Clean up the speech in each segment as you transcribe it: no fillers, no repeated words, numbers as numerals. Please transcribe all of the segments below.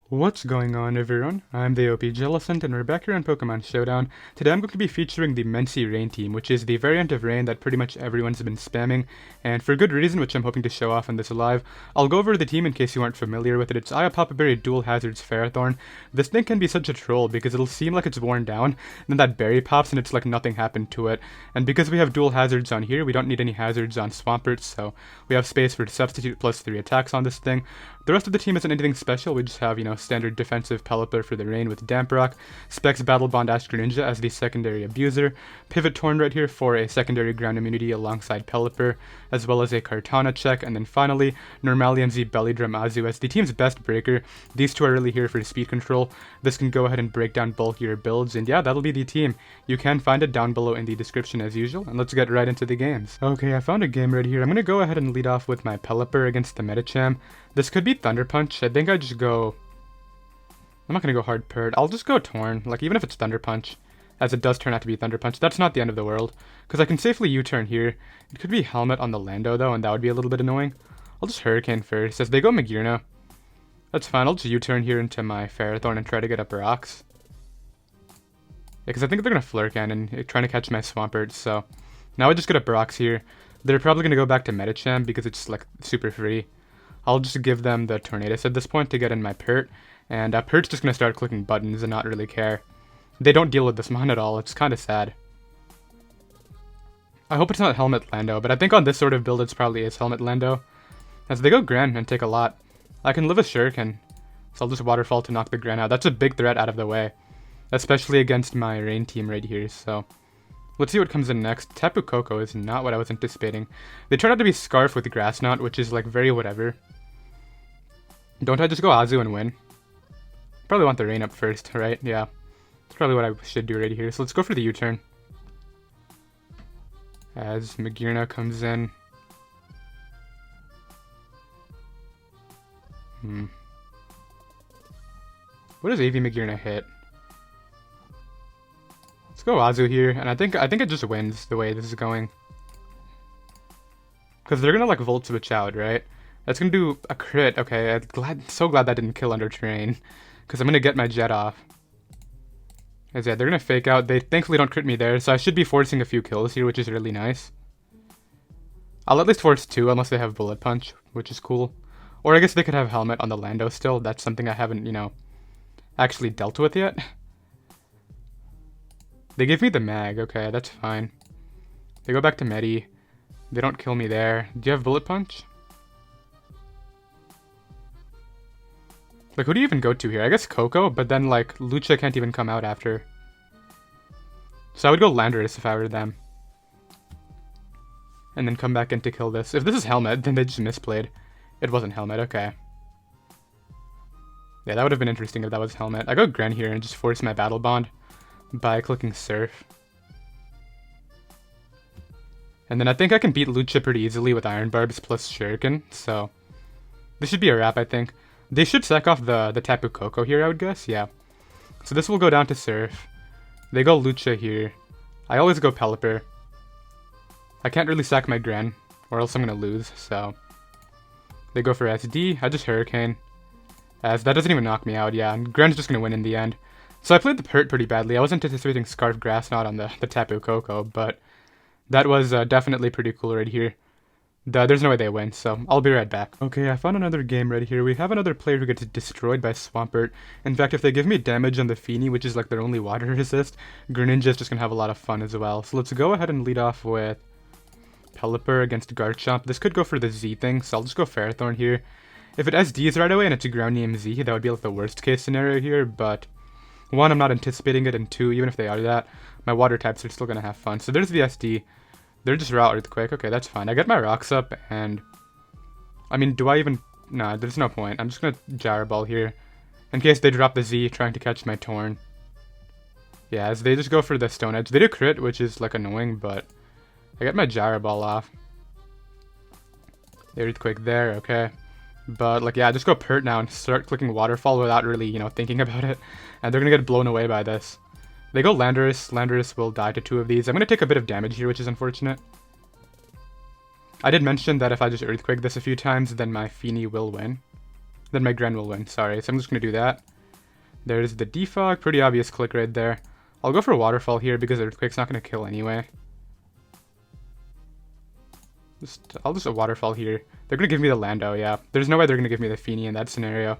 What's going on, everyone? I'm the OPJellicent, and we're back here on Pokemon Showdown. Today I'm going to be featuring the Menci Rain team, which is the variant of Rain that pretty much everyone's been spamming, and for good reason, which I'm hoping to show off in this live. I'll go over the team in case you aren't familiar with it. It's Iapapa Berry Dual Hazards Ferrothorn. This thing can be such a troll because it'll seem like it's worn down, then that berry pops and it's like nothing happened to it. And because we have dual hazards on here, we don't need any hazards on Swampert, so we have space for substitute plus 3 attacks on this thing. The rest of the team isn't anything special, we just have, standard defensive Pelipper for the Rain with Damp Rock, Specs Battle Bond Ash Greninja as the secondary abuser, Pivot Torn right here for a secondary ground immunity alongside Pelipper, as well as a Kartana check, and then finally, Normalium Z Belly Drum Azu as the team's best breaker. These two are really here for speed control. This can go ahead and break down bulkier builds, and yeah, that'll be the team. You can find it down below in the description as usual, and let's get right into the games. Okay, I found a game right here. I'm gonna go ahead and lead off with my Pelipper against the Medicham. This could be Thunder Punch. I think I just go... I'm not going to go Hard Purred. I'll just go Torn, like even if it's Thunder Punch, as it does turn out to be Thunder Punch. That's not the end of the world, because I can safely U-turn here. It could be Helmet on the Lando though, and that would be a little bit annoying. I'll just Hurricane first, as they go Magearna. That's fine, I'll just U-turn here into my Ferrothorn and try to get up rocks. Yeah, because I think they're going to Flare Cannon, trying to catch my Swampert, so... Now I just get up rocks here. They're probably going to go back to Medicham because it's like super free. I'll just give them the Tornadus at this point to get in my Pert, and Pert's just going to start clicking buttons and not really care. They don't deal with this mon at all, it's kind of sad. I hope it's not Helmet Lando, but I think on this sort of build it's probably is Helmet Lando. As they go Gran and take a lot. I can live a Shuriken, so I'll just Waterfall to knock the Gran out. That's a big threat out of the way, especially against my Rain team right here, so... Let's see what comes in next. Tapu Koko is not what I was anticipating. They turned out to be Scarf with Grass Knot, which is like very whatever. Don't I just go Azu and win? Probably want the Rain up first, right? Yeah. That's probably what I should do right here. So let's go for the U-turn. As Magearna comes in. What does AV Magearna hit? Let's go Azu here, and I think it just wins the way this is going. Because they're gonna like Volt Switch out, right? That's gonna do a crit. Okay, I'm so glad that didn't kill under terrain, because I'm gonna get my jet off. As yeah, they're gonna fake out. They thankfully don't crit me there, so I should be forcing a few kills here, which is really nice. I'll at least force 2 unless they have Bullet Punch, which is cool. Or I guess they could have Helmet on the Lando still. That's something I haven't, actually dealt with yet. They give me the Mag. Okay, that's fine. They go back to Medi. They don't kill me there. Do you have Bullet Punch? Like, who do you even go to here? I guess Coco, but then, like, Lucha can't even come out after. So I would go Landorus if I were them. And then come back in to kill this. If this is Helmet, then they just misplayed. It wasn't Helmet, okay. Yeah, that would have been interesting if that was Helmet. I go Gren here and just force my Battle Bond by clicking Surf. And then I think I can beat Lucha pretty easily with Iron Barbs plus Shuriken, so... This should be a wrap, I think. They should sack off the Tapu Koko here, I would guess, yeah. So this will go down to Surf. They go Lucha here. I always go Pelipper. I can't really sack my Gren, or else I'm gonna lose, so... They go for SD, I just Hurricane. As that doesn't even knock me out, yeah, and Gren's just gonna win in the end. So I played the Pert pretty badly. I was anticipating Scarf Grass Knot on the Tapu Koko, but... That was definitely pretty cool right here. There's no way they win, so I'll be right back. Okay, I found another game right here. We have another player who gets destroyed by Swampert. In fact, if they give me damage on the Feeny, which is like their only water resist, Greninja is just gonna have a lot of fun as well. So let's go ahead and lead off with Pelipper against Garchomp. This could go for the Z thing, so I'll just go Ferrothorn here. If it SDs right away and it's a ground name Z, that would be like the worst case scenario here, but... 1, I'm not anticipating it, and 2, even if they are that, my water types are still gonna have fun. So there's the SD. They're just Route Earthquake. Okay, that's fine. I get my rocks up, and... I mean, do I even... Nah, there's no point. I'm just gonna Gyro Ball here, in case they drop the Z trying to catch my Torn. Yeah, as they just go for the Stone Edge. They do crit, which is, like, annoying, but... I get my Gyro Ball off. The Earthquake there, okay. But, like, yeah, just go Pert now and start clicking Waterfall without really, thinking about it. And they're gonna get blown away by this. They go Landorus. Landorus will die to 2 of these. I'm going to take a bit of damage here, which is unfortunate. I did mention that if I just Earthquake this a few times, then my Feeny will win. then my Gren will win. Sorry, so I'm just going to do that. There's the defog, pretty obvious click right there. I'll go for Waterfall here because Earthquake's not going to kill anyway. I'll just a Waterfall here. They're going to give me the Lando, yeah. There's no way they're going to give me the Feeny in that scenario.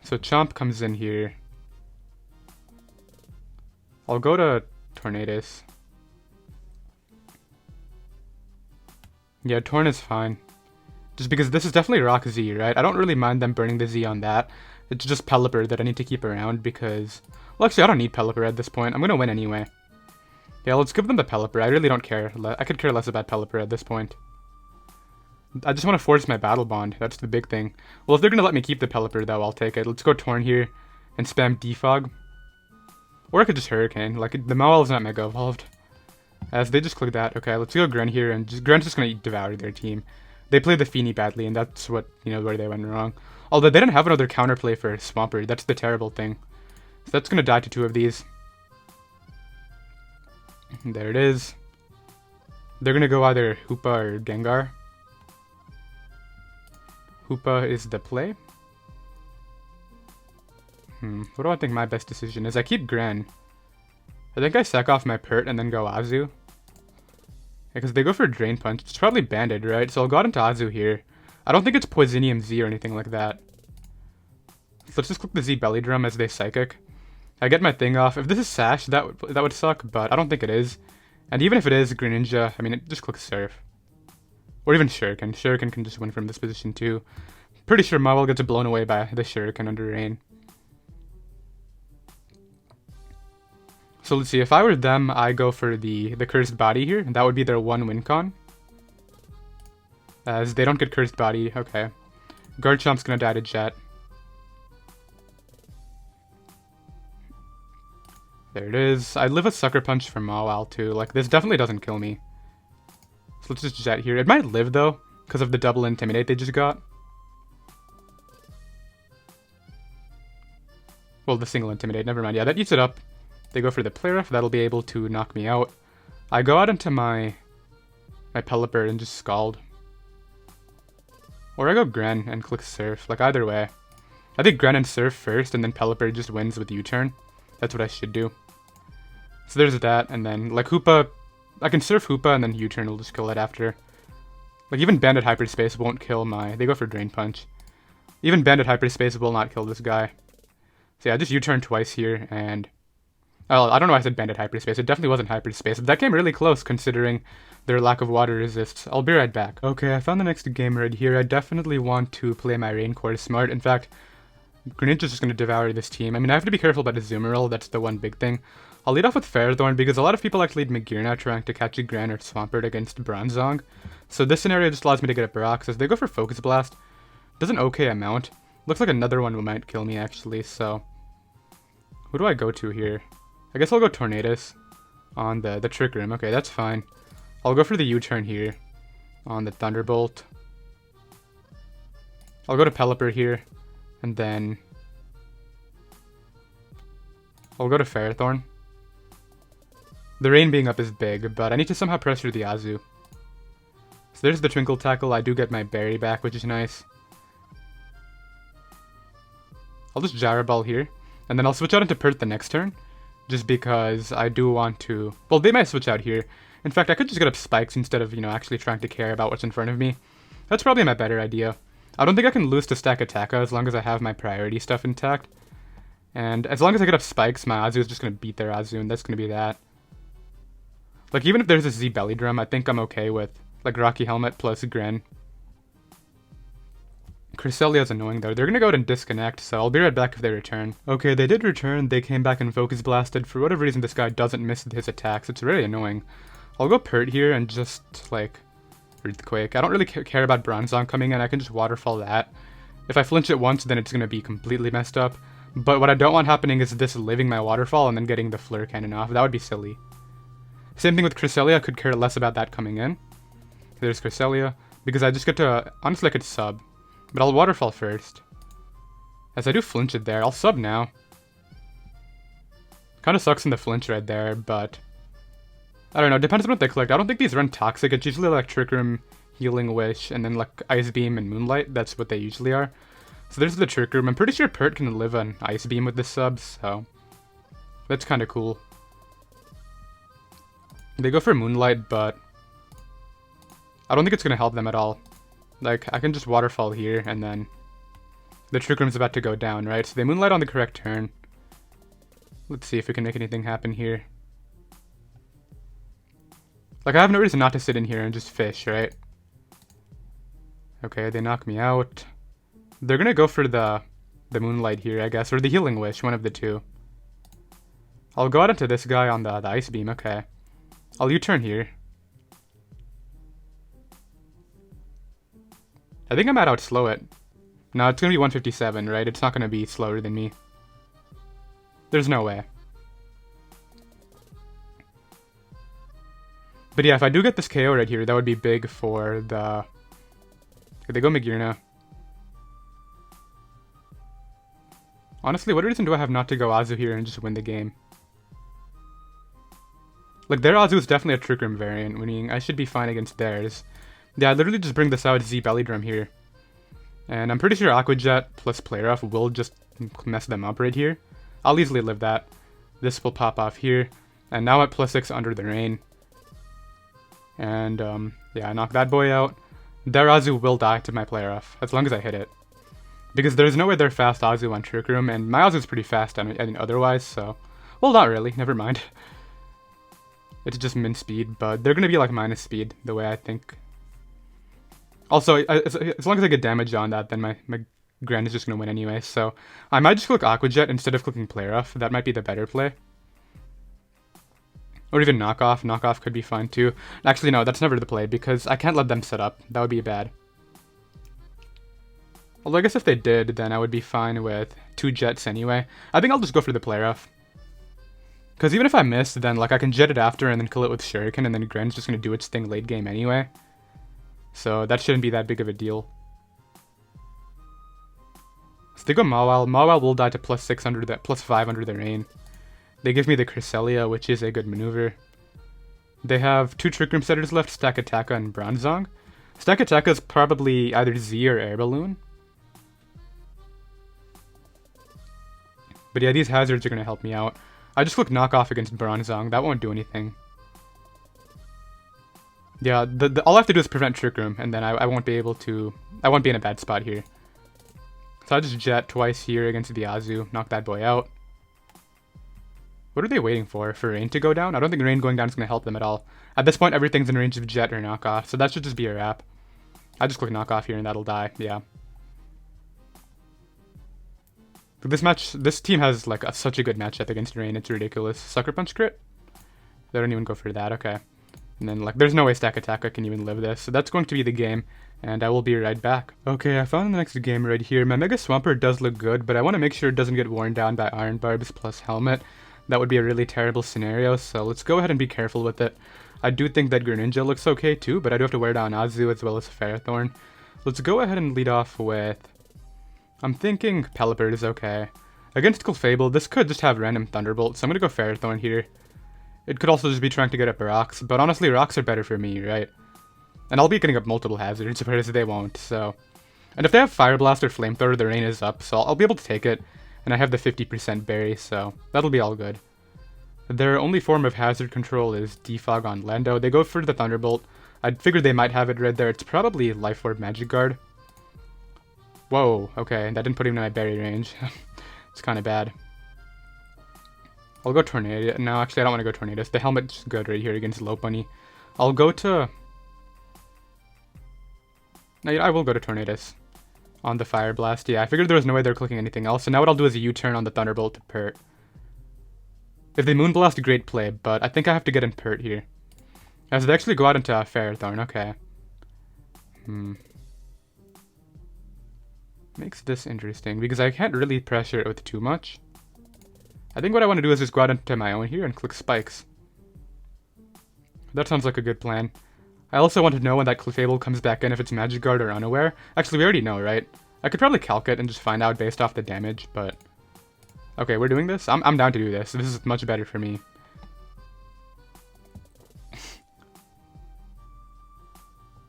So Chomp comes in here. I'll go to Tornadus. Yeah, Torn is fine. Just because this is definitely Rock Z, right? I don't really mind them burning the Z on that. It's just Pelipper that I need to keep around because... Well, actually, I don't need Pelipper at this point. I'm going to win anyway. Yeah, let's give them the Pelipper. I really don't care. I could care less about Pelipper at this point. I just want to force my Battle Bond. That's the big thing. Well, if they're going to let me keep the Pelipper, though, I'll take it. Let's go Torn here and spam Defog. Or I could just Hurricane. Like, the Mawile is not Mega Evolved. As they just click that. Okay, let's go Gren here, and Gren's just going to devour their team. They played the Feeny badly, and that's what, where they went wrong. Although they didn't have another counterplay for Swampert. That's the terrible thing. So that's going to die to 2 of these. There it is. They're going to go either Hoopa or Gengar. Hoopa is the play. What do I think my best decision is? I keep Gren. I think I sack off my Pert and then go Azu. Because they go for Drain Punch. It's probably Banded, right? So I'll go out into Azu here. I don't think it's Poisonium Z or anything like that. So let's just click the Z Belly Drum as they Psychic. I get my thing off. If this is Sash, that would suck, but I don't think it is. And even if it is Greninja, I mean, it just clicks Surf. Or even Shuriken. Shuriken can just win from this position too. Pretty sure Mawile gets blown away by the Shuriken under Rain. So let's see, if I were them, I go for the Cursed Body here. That would be their 1 win con. As they don't get Cursed Body, okay. Garchomp's gonna die to Jet. There it is. I live a Sucker Punch from Mawile too. Like, this definitely doesn't kill me. So let's just Jet here. It might live though, because of the double Intimidate they just got. Well, the single Intimidate, never mind. Yeah, that eats it up. They go for the Play Rough, that'll be able to knock me out. I go out into my Pelipper and just Scald. Or I go Gren and click Surf, like either way. I think Gren and Surf first, and then Pelipper just wins with U-turn. That's what I should do. So there's that, and then, like, Hoopa, I can Surf Hoopa, and then U-turn will just kill it after. Like, even Banded Hyperspace won't kill they go for Drain Punch. Even Banded Hyperspace will not kill this guy. So yeah, I just U-turn twice here, and... Oh, I don't know why I said Banded Hyperspace. It definitely wasn't Hyperspace, but that came really close considering their lack of water resists. I'll be right back. Okay, I found the next game right here. I definitely want to play my Rain Core smart. In fact, Greninja's just going to devour this team. I mean, I have to be careful about Azumarill. That's the one big thing. I'll lead off with Ferrothorn because a lot of people actually lead Magearna trying to catch a Gran or Swampert against Bronzong. So this scenario just allows me to get a Brock. As they go for Focus Blast, does an okay amount. Looks like another one might kill me actually, so... Who do I go to here? I guess I'll go Tornadus on the Trick Room. Okay, that's fine. I'll go for the U-turn here on the Thunderbolt. I'll go to Pelipper here, and then I'll go to Ferrothorn. The Rain being up is big, but I need to somehow pressure the Azu. So there's the Twinkle Tackle. I do get my Berry back, which is nice. I'll just Gyro Ball here, and then I'll switch out into Pert the next turn. Just because I do want to... Well, they might switch out here. In fact, I could just get up Spikes instead of, actually trying to care about what's in front of me. That's probably my better idea. I don't think I can lose to stack Attacka as long as I have my priority stuff intact. And as long as I get up Spikes, my Azu is just going to beat their Azu, and that's going to be that. Like, even if there's a Z Belly Drum, I think I'm okay with, like, Rocky Helmet plus Gren. Cresselia's annoying though. They're gonna go out and disconnect, so I'll be right back if they return. Okay, they did return. They came back and Focus Blasted. For whatever reason, this guy doesn't miss his attacks. It's really annoying. I'll go Pert here and just, like, Earthquake. I don't really care about Bronzong coming in. I can just Waterfall that. If I flinch it once, then it's gonna be completely messed up. But what I don't want happening is this living my Waterfall and then getting the Flare Cannon off. That would be silly. Same thing with Cresselia. I could care less about that coming in. There's Cresselia. Because I just get to... Honestly, I could sub. But I'll Waterfall first. As I do flinch it there. I'll sub now. Kind of sucks in the flinch right there, but... I don't know. Depends on what they collect. I don't think these run Toxic. It's usually like Trick Room, Healing Wish, and then like Ice Beam and Moonlight. That's what they usually are. So there's the Trick Room. I'm pretty sure Pert can live on Ice Beam with this sub, so that's kind of cool. They go for Moonlight, but I don't think it's going to help them at all. Like, I can just Waterfall here, and then the Trick Room's about to go down, right? So they Moonlight on the correct turn. Let's see if we can make anything happen here. Like, I have no reason not to sit in here and just fish, right? Okay, they knock me out. They're gonna go for the Moonlight here, I guess, or the Healing Wish, one of the two. I'll go out into this guy on the Ice Beam, okay. I'll U-turn here. I think I might outslow it. No, it's gonna be 157, right? It's not gonna be slower than me. There's no way. But yeah, if I do get this KO right here, that would be big for the... Could they go Magearna? Honestly, what reason do I have not to go Azu here and just win the game? Like, their Azu is definitely a Trick Room variant, meaning I should be fine against theirs. Yeah, I literally just bring this out Z Belly Drum here. And I'm pretty sure Aqua Jet plus Play Rough will just mess them up right here. I'll easily live that. This will pop off here. And now at +6 Under the Rain. And, yeah, I knock that boy out. Their Azu will die to my Play Rough, as long as I hit it. Because there's no way they're fast Azu on Trick Room, and my Azu's pretty fast I mean, otherwise, so... Well, not really, never mind. It's just min speed, but they're gonna be like minus speed, the way I think. Also, as long as I get damage on that, then my Grand is just gonna win anyway, so... I might just click Aqua Jet instead of clicking Play Rough, that might be the better play. Or even Knockoff, Knockoff could be fine too. Actually no, that's never the play, because I can't let them set up, that would be bad. Although I guess if they did, then I would be fine with 2 Jets anyway. I think I'll just go for the Play Rough. Because even if I miss, then like I can Jet it after and then kill it with Shuriken, and then Gren's just going to do its thing late game anyway. So that shouldn't be that big of a deal. So they go Mawile. Mawile will die to +6 under that, +5 under the Rain. They give me the Cresselia, which is a good maneuver. They have 2 Trick Room setters left, Stakataka and Bronzong. Stakataka is probably either Z or Air Balloon. But yeah, these hazards are going to help me out. I just click Knockoff against Bronzong. That won't do anything. Yeah, all I have to do is prevent Trick Room, and then I won't be able to... I won't be in a bad spot here. So I just Jet twice here against the Azu. Knock that boy out. What are they waiting for? For Rain to go down? I don't think Rain going down is going to help them at all. At this point, everything's in range of Jet or Knockoff, so that should just be a wrap. I just click Knockoff here and that'll die, yeah. This team has like such a good matchup against Rain, it's ridiculous. Sucker Punch crit? They don't even go for that, okay. And then like there's no way Stakataka can even live this, so that's going to be the game, and I will be right back. Okay, I found the next game right here. My Mega Swampert does look good, but I want to make sure it doesn't get worn down by Iron Barbs plus Helmet. That would be a really terrible scenario, so let's go ahead and be careful with it. I do think that Greninja looks okay too, but I do have to wear down Azu as well as Ferrothorn. Let's go ahead and lead off with... I'm thinking Pelipper is okay. Against Clefable, this could just have random Thunderbolt, so I'm going to go Ferrothorn here. It could also just be trying to get up rocks, but honestly rocks are better for me, right? And I'll be getting up multiple hazards, whereas they won't, so... And if they have Fire Blast or Flamethrower, the Rain is up, so I'll be able to take it. And I have the 50% berry, so that'll be all good. Their only form of hazard control is Defog on Lando. They go for the Thunderbolt. I figured they might have it right there. It's probably Life Orb Magic Guard. Whoa, okay, that didn't put him in my berry range. It's kind of bad. I'll go Tornado. No, actually, I don't want to go Tornadoes. The Helmet's good right here against Lopunny. I'll go to... No, I will go to Tornadoes. On the Fire Blast. Yeah, I figured there was no way they're clicking anything else. So now what I'll do is a U-turn on the Thunderbolt to Pert. If they Moonblast, great play, but I think I have to get in Pert here. As they actually go out into Ferrothorn, okay. Makes this interesting, because I can't really pressure it with too much. I think what I want to do is just go out into my own here and click Spikes. That sounds like a good plan. I also want to know when that Clefable comes back in if it's Magic Guard or Unaware. Actually, we already know, right? I could probably calc it and just find out based off the damage, but... Okay, we're doing this? I'm down to do this. This is much better for me.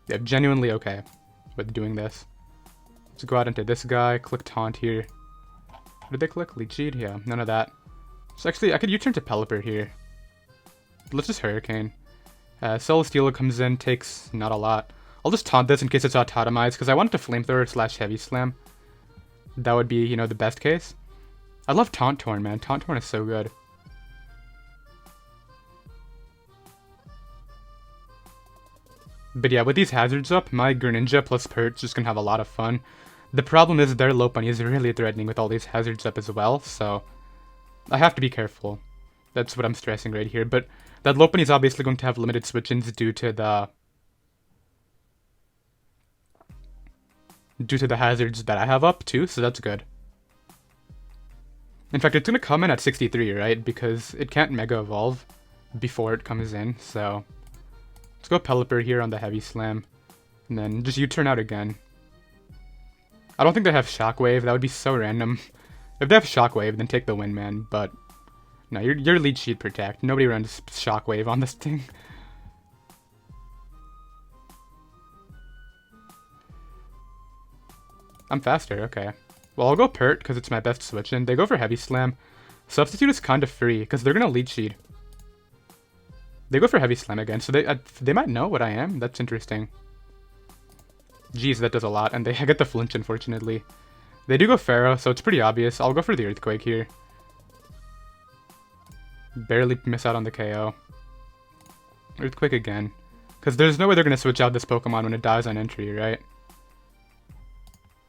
Yeah, genuinely okay with doing this. Let's go out into this guy, click Taunt here. What did they click? Leech Seed? Yeah, none of that. So actually, I could U-turn to Pelipper here. Let's just Hurricane. Celesteela comes in, takes not a lot. I'll just taunt this in case it's autotomized, because I want it to Flamethrower slash Heavy Slam. That would be, you know, the best case. I love Taunt Torn, man. Taunt Torn is so good. But yeah, with these hazards up, my Greninja plus Pert's just gonna have a lot of fun. The problem is their Lopunny is really threatening with all these hazards up as well, so I have to be careful. That's what I'm stressing right here, but that Lopunny is obviously going to have limited switch-ins due to the hazards that I have up too, so that's good. In fact, it's going to come in at 63, right? Because it can't Mega Evolve before it comes in, so let's go Pelipper here on the Heavy Slam, and then just U-turn out again. I don't think they have Shockwave, that would be so random. If they have Shockwave, then take the win, man, but no, your Leech Seed Protect. Nobody runs Shockwave on this thing. I'm faster, okay. Well, I'll go Pert, because it's my best switch-in. They go for Heavy Slam. Substitute is kind of free, because they're going to Leech Seed. They go for Heavy Slam again, so they might know what I am. That's interesting. Jeez, that does a lot, and they get the flinch, unfortunately. They do go Pharaoh, so it's pretty obvious. I'll go for the Earthquake here. Barely miss out on the KO. Earthquake again. Because there's no way they're going to switch out this Pokemon when it dies on entry, right?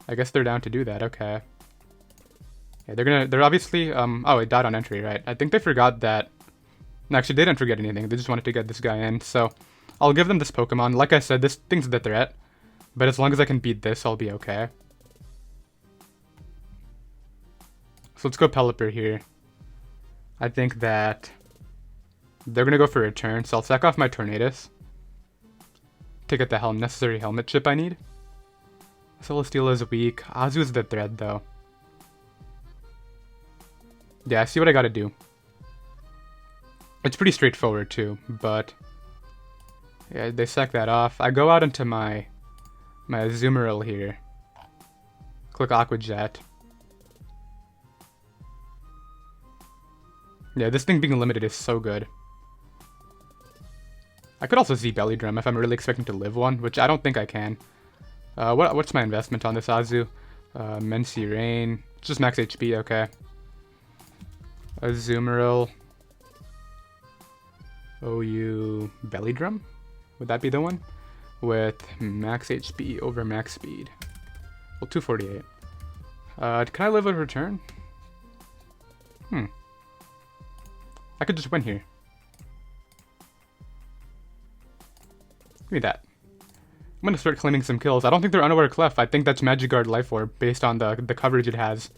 I guess they're down to do that, okay. Yeah, they're obviously, oh, it died on entry, right? I think they forgot that. No, actually, they didn't forget anything. They just wanted to get this guy in, so I'll give them this Pokemon. Like I said, this thing's the threat, but as long as I can beat this, I'll be okay. So let's go Pelipper here. I think that they're going to go for a return, so I'll sack off my Tornadus to get the necessary helmet chip I need. Celesteela is weak. Azu is the threat, though. Yeah, I see what I gotta do. It's pretty straightforward, too, but yeah, they sack that off. I go out into my Azumarill here. Click Aqua Jet. Yeah, this thing being limited is so good. I could also see Belly Drum if I'm really expecting to live one, which I don't think I can. What's my investment on this Azu? Menci Rain. It's just max HP, okay. Azumarill. OU Belly Drum? Would that be the one? With max HP over max speed. Well, 248. Can I live a return? I could just win here. Give me that. I'm gonna start claiming some kills. I don't think they're Unaware Clef. I think that's Magikarp Life Orb based on the coverage it has.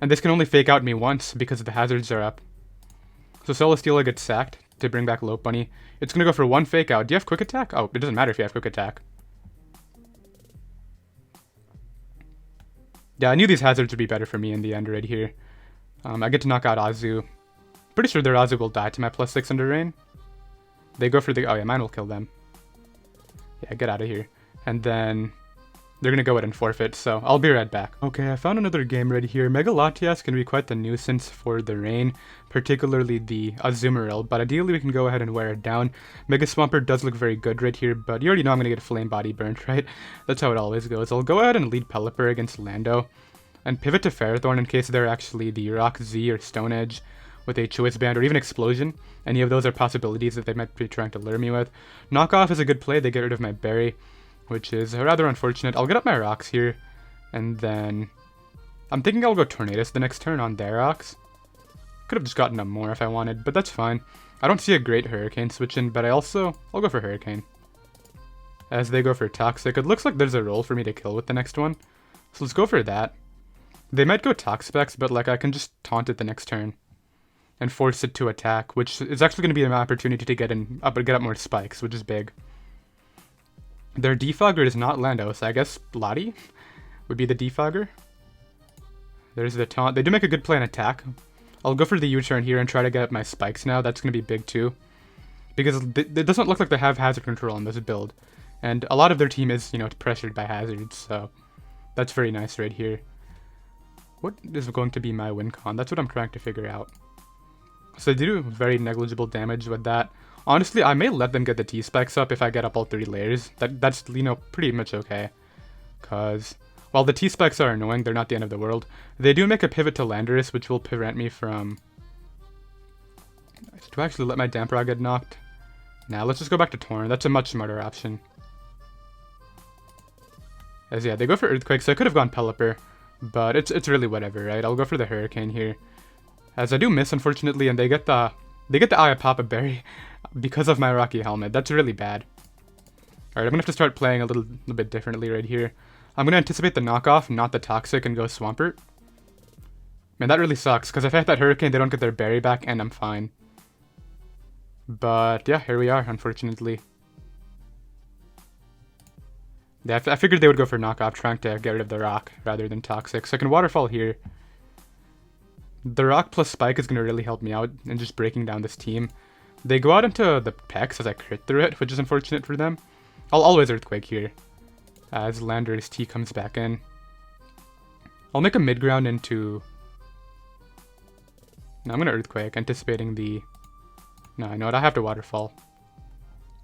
And this can only fake out me once because the hazards are up. So Celesteela gets sacked to bring back Lopunny. It's gonna go for one fake out. Do you have Quick Attack? Oh, it doesn't matter if you have Quick Attack. Yeah, I knew these hazards would be better for me in the end right here. I get to knock out Azu. Pretty sure their Azu will die to my +6 under Rain. They go for the... Oh yeah, mine will kill them. Yeah, get out of here. And then they're going to go ahead and forfeit, so I'll be right back. Okay, I found another game right here. Mega Latias can be quite the nuisance for the Rain, particularly the Azumarill, but ideally we can go ahead and wear it down. Mega Swampert does look very good right here, but you already know I'm going to get Flame Body burnt, right? That's how it always goes. I'll go ahead and lead Pelipper against Lando, and pivot to Ferrothorn in case they're actually the Rock Z or Stone Edge with a Choice Band or even Explosion. Any of those are possibilities that they might be trying to lure me with. Knockoff is a good play. They get rid of my Berry, which is rather unfortunate. I'll get up my Rocks here, and then I'm thinking I'll go Tornadus the next turn on their Rocks. Could have just gotten up more if I wanted, but that's fine. I don't see a great Hurricane switch in, but I'll go for Hurricane. As they go for Toxic, it looks like there's a roll for me to kill with the next one, so let's go for that. They might go Toxapex, but like I can just taunt it the next turn and force it to attack, which is actually going to be an opportunity to get up more spikes, which is big. Their Defogger is not Lando, so I guess Lottie would be the Defogger. There's the taunt. They do make a good play on attack. I'll go for the U-turn here and try to get up my spikes now. That's going to be big too, because it doesn't look like they have hazard control on this build. And a lot of their team is, you know, pressured by hazards, so that's very nice right here. What is going to be my win con? That's what I'm trying to figure out. So they do very negligible damage with that. Honestly, I may let them get the T-Specs up if I get up all 3 layers. That's, you know, pretty much okay. Because while the T-Specs are annoying, they're not the end of the world. They do make a pivot to Landorus, which will prevent me from... Do I actually let my Damper get knocked? Nah, let's just go back to Torn. That's a much smarter option. As yeah, they go for Earthquake, so I could have gone Pelipper. But it's really whatever, right? I'll go for the Hurricane here. As I do miss, unfortunately, and they get the Iapapa berry because of my Rocky Helmet. That's really bad. Alright, I'm gonna have to start playing a little bit differently right here. I'm gonna anticipate the knockoff, not the Toxic, and go Swampert. Man, that really sucks, because if I hit that Hurricane, they don't get their berry back, and I'm fine. But yeah, here we are, unfortunately. Yeah, I figured they would go for knockoff, trying to get rid of the Rock rather than Toxic. So I can Waterfall here. The Rock plus Spike is going to really help me out in just breaking down this team. They go out into the Pex as I crit through it, which is unfortunate for them. I'll always Earthquake here, as Landorus T comes back in. I'll make a mid-ground into... No, I'm going to Earthquake, anticipating the... No, I know what, I have to Waterfall.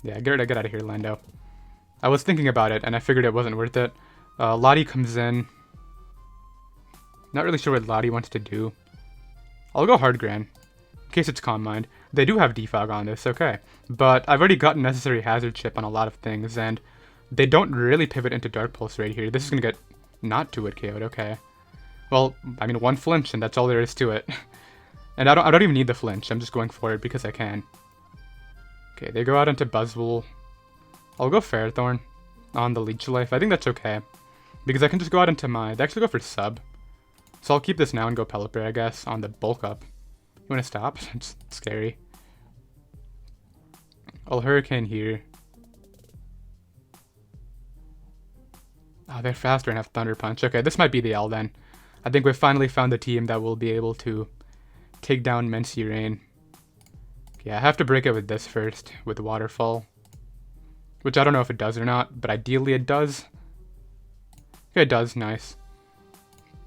Yeah, get out of here, Lando. I was thinking about it, and I figured it wasn't worth it. Lottie comes in. Not really sure what Lottie wants to do. I'll go Hard Gran, in case it's Calm Mind. They do have Defog on this, okay. But I've already gotten necessary hazard chip on a lot of things, and they don't really pivot into Dark Pulse right here. This is going to get not 2-hit KO'd, okay. Well, I mean, 1 flinch, and that's all there is to it. And I don't even need the flinch, I'm just going for it because I can. Okay, they go out into Buzzwole. I'll go Ferrothorn on the Leech Life. I think that's okay, because I can just go out into my... They actually go for Sub. So I'll keep this now and go Pelipper, I guess, on the Bulk Up. You want to stop? It's scary. I'll Hurricane here. Oh, they're faster and have Thunder Punch. Okay, this might be the L then. I think we've finally found the team that will be able to take down Menci Rain. Yeah, I have to break it with this first, with Waterfall. Which I don't know if it does or not, but ideally it does. Okay, it does, nice.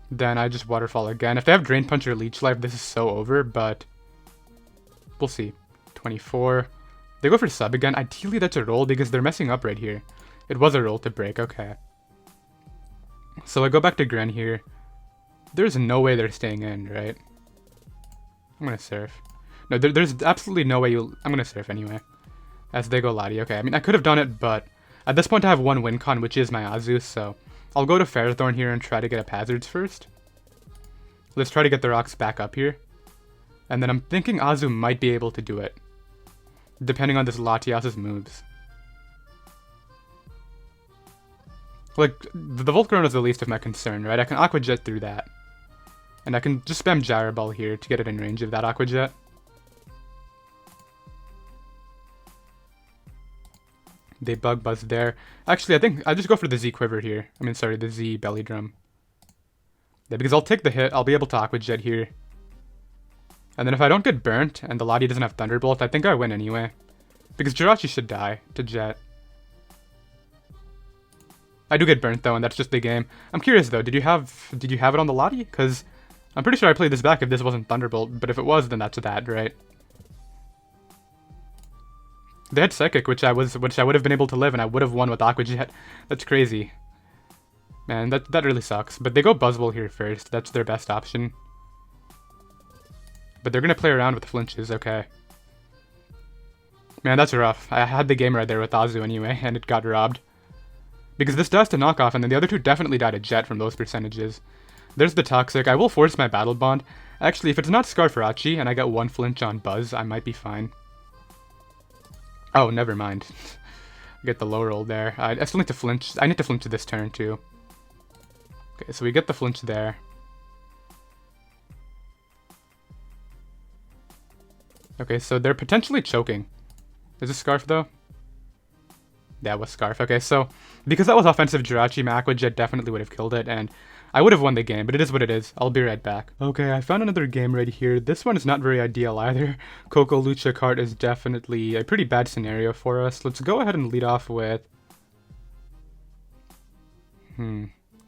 Then I just Waterfall again. If they have Drain Punch or Leech Life, this is so over, but we'll see. 24. They go for Sub again. Ideally that's a roll because they're messing up right here. It was a roll to break, okay. So I go back to Gren here. There's no way they're staying in, right? I'm gonna Surf. No, there's absolutely no way I'm gonna Surf anyway. As they go Lottie. Okay, I mean, I could have done it, but at this point I have 1 win con, which is my Azu, so I'll go to Ferrothorn here and try to get up hazards first. Let's try to get the rocks back up here. And then I'm thinking Azu might be able to do it, depending on this Latias's moves. Like, the Volcarona is the least of my concern, right? I can Aqua Jet through that. And I can just spam Gyro Ball here to get it in range of that Aqua Jet. They Bug Buzz there. Actually, I think I'll just go for the Z Quiver here. I mean, sorry, the Z Belly Drum. Yeah, because I'll take the hit. I'll be able to Aqua Jet here. And then if I don't get burnt and the Lottie doesn't have Thunderbolt, I think I win anyway. Because Jirachi should die to Jet. I do get burnt though, and that's just the game. I'm curious though, did you have it on the Lottie? Because I'm pretty sure I played this back if this wasn't Thunderbolt, but if it was, then that's that, right? They had Psychic, which I would have been able to live, and I would have won with Aqua Jet. That's crazy. Man, that really sucks. But they go Buzzwole here first. That's their best option. But they're gonna play around with flinches, okay. Man, that's rough. I had the game right there with Azu anyway, and it got robbed. Because this does to knockoff, and then the other two definitely died to Jet from those percentages. There's the Toxic. I will force my Battle Bond. Actually, if it's not Scarfarachi, and I get 1 flinch on Buzz, I might be fine. Oh, never mind. Get the low roll there. I still need to flinch. I need to flinch this turn too. Okay, so we get the flinch there. Okay, so they're potentially choking. Is this Scarf though? That was Scarf. Okay, so because that was offensive Jirachi Mac, which definitely would have killed it, and I would have won the game, but it is what it is. I'll be right back. Okay, I found another game right here. This one is not very ideal either. Coco Lucha card is definitely a pretty bad scenario for us. Let's go ahead and lead off with...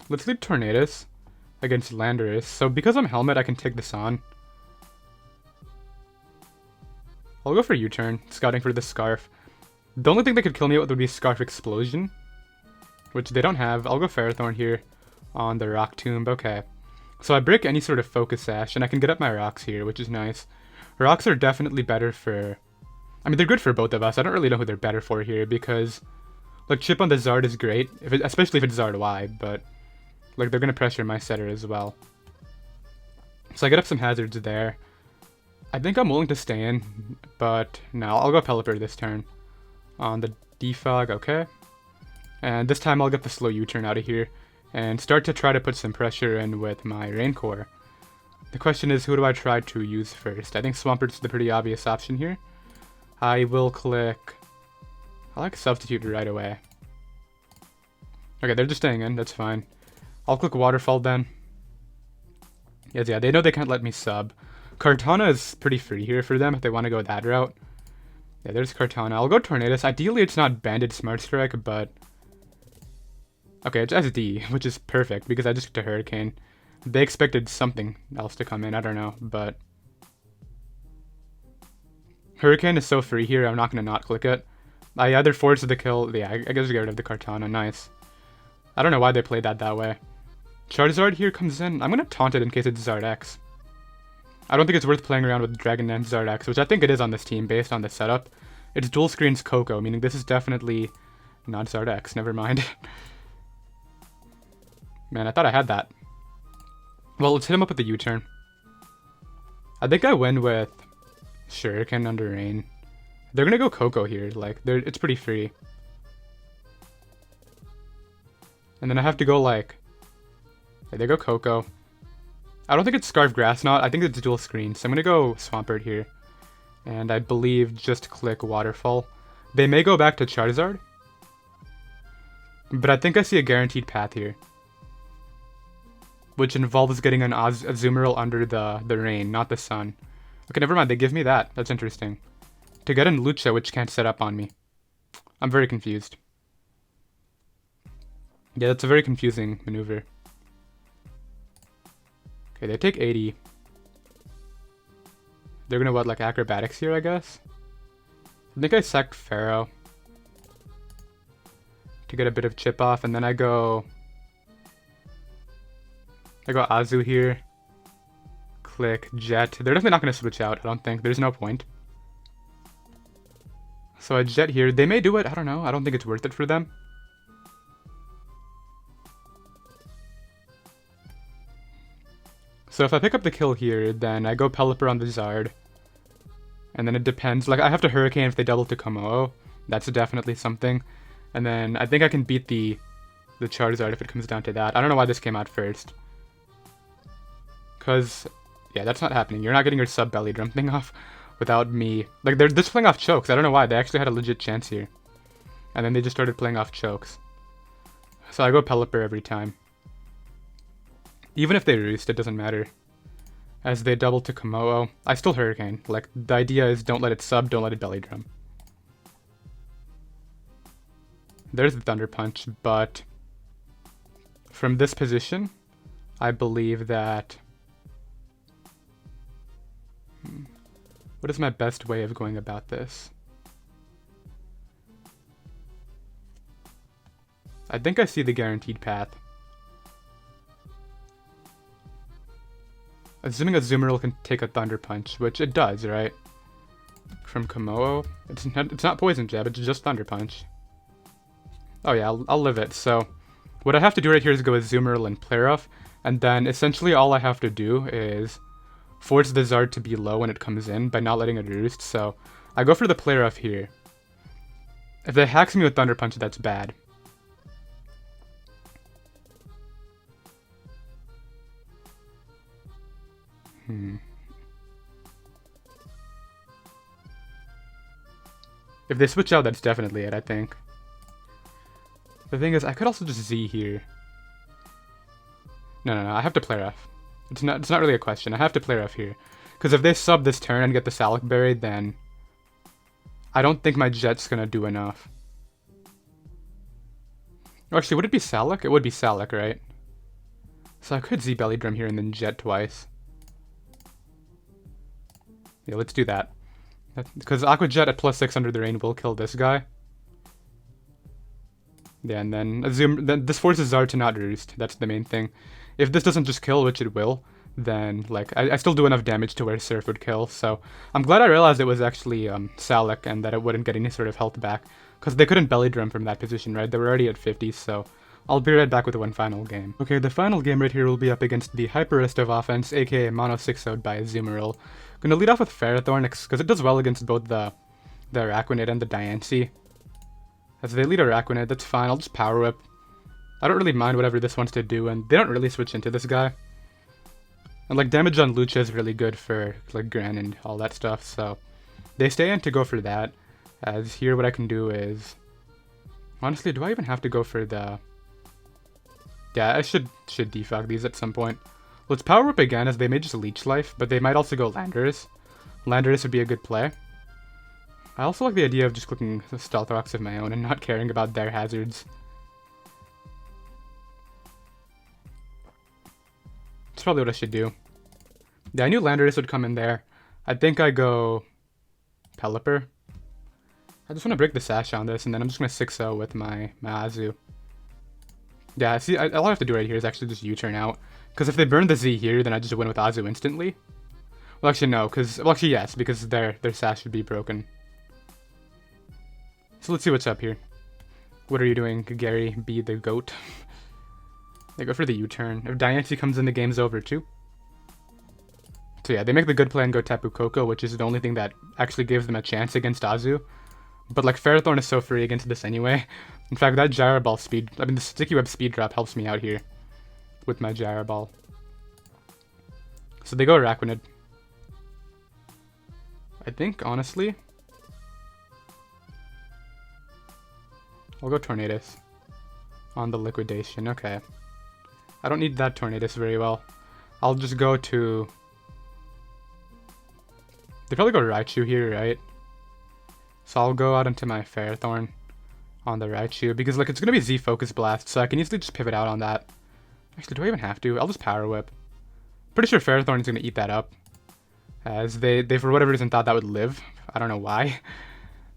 Let's lead Tornadus against Landorus. So because I'm Helmet, I can take this on. I'll go for U-turn, scouting for the Scarf. The only thing that could kill me would be Scarf Explosion, which they don't have. I'll go Ferrothorn here on the Rock Tomb. Okay. So I break any sort of Focus Sash, and I can get up my Rocks here, which is nice. Rocks are definitely better for... I mean, they're good for both of us. I don't really know who they're better for here, because... Like, Chip on the Zard is great, especially if it's Zard Y, but... Like, they're gonna pressure my setter as well. So I get up some hazards there. I think I'm willing to stay in, but no, I'll go Pelipper this turn. On the Defog, okay. And this time I'll get the slow U-turn out of here, and start to try to put some pressure in with my Rain Core. The question is, who do I try to use first? I think Swampert's the pretty obvious option here. I will click... I like Substitute right away. Okay, they're just staying in, that's fine. I'll click Waterfall then. Yes, yeah, they know they can't let me sub. Kartana is pretty free here for them if they want to go that route. Yeah, there's Kartana. I'll go Tornadus. Ideally, it's not Banded Smart Strike, but... Okay, it's SD, which is perfect, because I just get a Hurricane. They expected something else to come in, I don't know, but... Hurricane is so free here, I'm not going to not click it. I either force the kill... Yeah, I guess get rid of the Kartana, nice. I don't know why they played that way. Charizard here comes in. I'm going to taunt it in case it's Zard X. I don't think it's worth playing around with Dragon Dance Zard X, which I think it is on this team based on the setup. It's dual screens Coco, meaning this is definitely not Zard X, never mind. Man, I thought I had that. Well, let's hit him up with the U-turn. I think I win with Shuriken under Rain. They're gonna go Coco here, like, it's pretty free. And then I have to go, like... Okay, they go Coco. I don't think it's Scarf Grass Knot, I think it's dual screen, so I'm gonna go Swampert here. And I believe just click Waterfall. They may go back to Charizard. But I think I see a guaranteed path here. Which involves getting an Azumarill under the rain, not the sun. Okay, never mind, they give me that. That's interesting. To get in Lucha, which can't set up on me. I'm very confused. Yeah, that's a very confusing maneuver. Okay, they take 80. They're gonna what, like acrobatics here, I guess? I think I sacked Pharaoh to get a bit of chip off, and then I go Azu here. Click Jet. They're definitely not gonna switch out, I don't think. There's no point. So I Jet here. They may do it, I don't know. I don't think it's worth it for them. So if I pick up the kill here, then I go Pelipper on the Zard. And then it depends. Like, I have to Hurricane if they double to Komodo. That's definitely something. And then I think I can beat the Charizard if it comes down to that. I don't know why this came out first. Because, yeah, that's not happening. You're not getting your sub-belly drum thing off without me. Like, they're just playing off chokes. I don't know why. They actually had a legit chance here. And then they just started playing off chokes. So I go Pelipper every time. Even if they Roost, it doesn't matter. As they double to Komodo, I still Hurricane. Like, the idea is don't let it sub, don't let it belly drum. There's the Thunder Punch, but from this position, I believe that... What is my best way of going about this? I think I see the guaranteed path. Assuming a Azumarill can take a Thunder Punch, which it does, right? From Komodo. It's not Poison Jab, it's just Thunder Punch. Oh yeah, I'll live it. So, what I have to do right here is go with Azumarill and Play Rough, and then essentially all I have to do is force the Zard to be low when it comes in by not letting it Roost. So, I go for the Play Rough here. If they hacks me with Thunder Punch, that's bad. If they switch out, that's definitely it, I think. The thing is, I could also just Z here. No, I have to play rough. It's not really a question. I have to play rough here. Because if they sub this turn and get the Salac buried, then I don't think my Jet's gonna do enough. Oh, actually, would it be Salac? It would be Salac, right? So I could Z Belly Drum here and then Jet twice. Yeah, let's do that. Because Aqua Jet at +6 under the rain will kill this guy. Yeah, and then then this forces Zard to not Roost. That's the main thing. If this doesn't just kill, which it will, then like I still do enough damage to where Surf would kill. So I'm glad I realized it was actually Salac and that it wouldn't get any sort of health back. Because they couldn't belly drum from that position, right? They were already at 50, so I'll be right back with one final game. Okay, the final game right here will be up against the Hyperist of offense, aka Mono 6-0'd by Azumarill. Gonna lead off with Ferrothorn, because it does well against both the Araquanid and the Diancie. As they lead Araquanid, that's fine, I'll just Power Whip. I don't really mind whatever this wants to do, and they don't really switch into this guy. And like damage on Lucha is really good for like Gran and all that stuff, so they stay in to go for that. As here what I can do is, honestly, do I even have to go for the... Yeah, I should defog these at some point. Let's Power Whip again, as they may just Leech Life, but they might also go Landorus. Landorus would be a good play. I also like the idea of just clicking Stealth Rocks of my own and not caring about their hazards. That's probably what I should do. Yeah, I knew Landorus would come in there. I think I go Pelipper. I just want to break the Sash on this, and then I'm just going to 6-0 with my Azu. Yeah, see, all I have to do right here is actually just U-turn out. Because if they burn the Z here, then I just win with Azu instantly. Well, actually, no, because... Well, actually, yes, because their Sash should be broken. So let's see what's up here. What are you doing, Gary B. the Goat? They go for the U-turn. If Diancie comes in, the game's over, too. So yeah, they make the good play and go Tapu Koko, which is the only thing that actually gives them a chance against Azu. But like Ferrothorn is so free against this anyway. In fact, that Gyro Ball speed, I mean the Sticky Web speed drop helps me out here with my Gyro Ball. So they go Araquanid. I think, honestly, I'll go Tornadus on the Liquidation. Okay. I don't need that Tornadus very well. I'll just go to... They probably go Raichu here, right? So I'll go out into my Ferrothorn on the Raichu, because like it's going to be Z Focus Blast, so I can easily just pivot out on that. Actually, do I even have to? I'll just Power Whip. Pretty sure Ferrothorn is going to eat that up, as they for whatever reason thought that would live. I don't know why.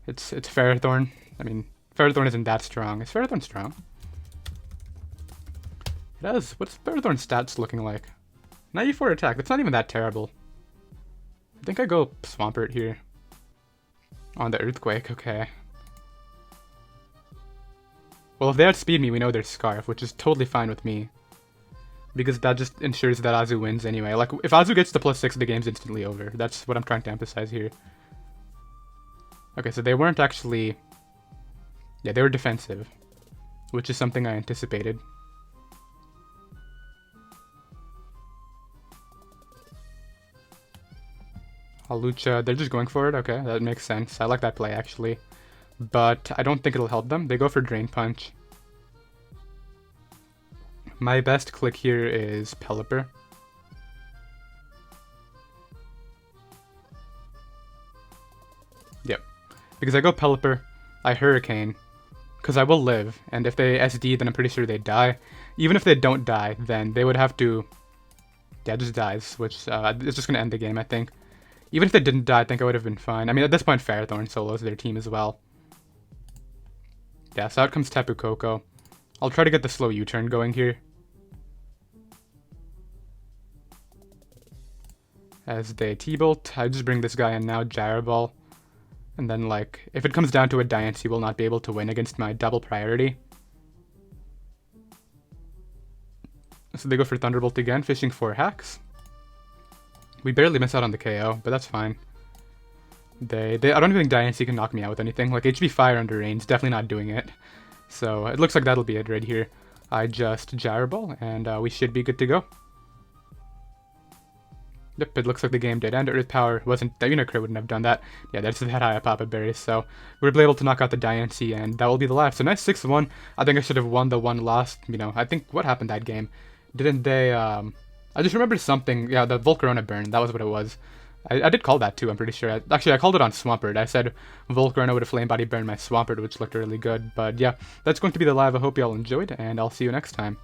It's Ferrothorn. I mean, Ferrothorn isn't that strong. Is Ferrothorn strong? It does. What's Ferrothorn's stats looking like? 94 attack. That's not even that terrible. I think I go Swampert here. On the Earthquake, okay. Well, if they outspeed me, we know there's Scarf, which is totally fine with me. Because that just ensures that Azu wins anyway. Like, if Azu gets to +6, the game's instantly over. That's what I'm trying to emphasize here. Okay, so they weren't actually... Yeah, they were defensive. Which is something I anticipated. Lucha, they're just going for it. Okay, that makes sense. I like that play, actually. But I don't think it'll help them. They go for Drain Punch. My best click here is Pelipper. Yep. Because I go Pelipper, I Hurricane, because I will live. And if they SD, then I'm pretty sure they die. Even if they don't die, then they would have to... Yeah, just dies, which is just going to end the game, I think. Even if they didn't die, I think I would have been fine. I mean, at this point, Ferrothorn solos their team as well. Yeah, so out comes Tapu Koko. I'll try to get the slow U-turn going here. As they T-Bolt, I just bring this guy in now, Gyro Ball. And then, like, if it comes down to it, Diancie will not be able to win against my double priority. So they go for Thunderbolt again, fishing for hacks. We barely miss out on the KO, but that's fine. I don't even think Diancie can knock me out with anything. Like, HB Fire under range, definitely not doing it. So, it looks like that'll be it right here. I just Gyro Ball, and we should be good to go. Yep, it looks like the game did end. Earth Power wasn't, the Unicron wouldn't have done that. Yeah, that's that Iapapa berry, so we were able to knock out the Diancie, and that will be the live. So nice 6-1. I think I should have won the one lost, you know, I think, what happened that game? Didn't they, I just remember something, yeah, the Volcarona burn, that was what it was. I did call that too, I'm pretty sure. Actually, I called it on Swampert. I said Volcarona would have Flame Body burned my Swampert, which looked really good. But yeah, that's going to be the live. I hope you all enjoyed, and I'll see you next time.